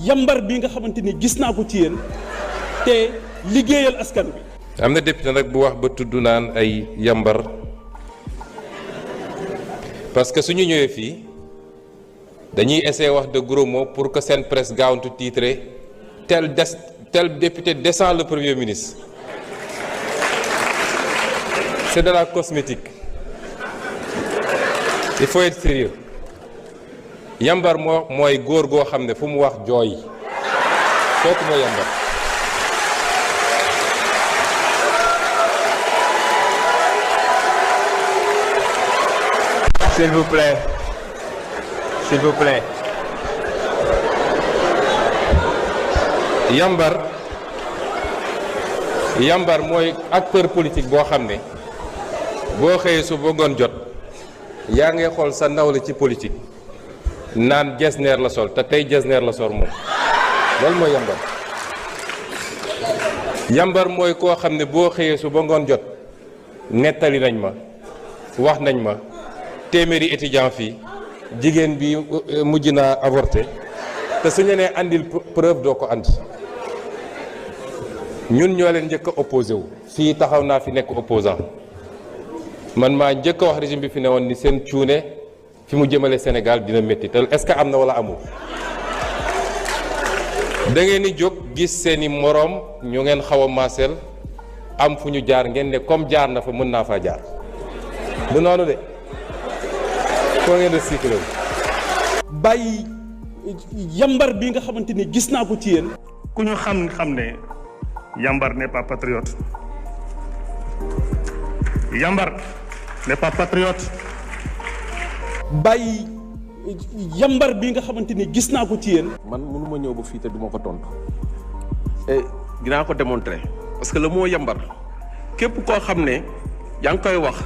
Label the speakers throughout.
Speaker 1: yambar bi nga xamante ni gis naa ko ci yéen te liggéeyal askan bi.
Speaker 2: am na député nag bu wax ba tudd naan ay yambar parce que suñu ñëwee fii dañuy essayer wax de gros mots pour que seen presse gaawantu titrer tel député descend le premier ministre. C'est de la cosmétique. Il faut être sérieux. Yambar mooy góor goo xam ne fu mu wax jooy kooku mooy yambar.
Speaker 3: S'il vous plaît. S'il vous plaît.
Speaker 2: Yambar mooy acteur politique boo xam ne boo xëyee su ba ngoon jot yaa ngay xool sa nawle ci politique naan jesneer la sol te tey jesneer la sol moom loolu mooy yambar. Yambar mooy koo xam ne boo xëyee su ba ngoon jot nettali nañ ma wax nañ ma téeméeri étudiant fii jigéen bi mujj naa avorté te suñu nee andil preuve doo ko andi. ñun ñoo leen njëkk a opposé wu fii taxaw naa fi nekk opposant man maa njëkk a wax régime bi fi ne woon ni seen cuune fi mu jëmale Sénégal dina métti te est-ce que am na wala amul. da ngeen di jóg gis seeni moroom ñu ngeen xaw a maaseel am fu ñu jaar ngeen ne comme jaar na fa mën naa faa jaar du noonu de foo ngeen recyclé wu.
Speaker 1: bàyyi yambar bi nga xamante ni gis naa ko ci yéen.
Speaker 4: ku ñu xam ne Yambar n'est pas patriote. Yambar n'est pas patriote.
Speaker 1: bàyyi yambar bi nga xamante ni gis naa ko ci yéen.
Speaker 5: man mënuma ñëw ba fii te duma ko tontu et dinaa ko démontrer parce que le mot yambar képp koo xam ne yaa ngi koy wax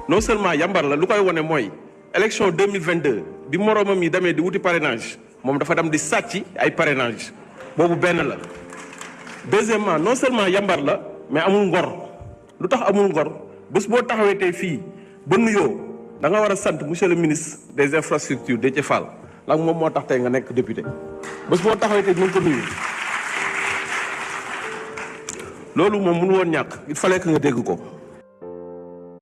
Speaker 5: non seulement yambar la lu koy wone mooy élection 2022 bi moroomam yi demee di wuti parrainage moom dafa dem di sàcc ay parrainage boobu benn la. deuxièmement non seulement yambar la mais amul ngor lu tax amul ngor bés boo taxawee tey fii ba nuyoo da nga war a sant monsieur le ministre des infrastructures Déthié Fall ndax moom moo tax tey nga nekk député bés boo taxawee tey dinañ ko nuyu loolu moom mënu woon ñàkk il fallait que nga dégg ko.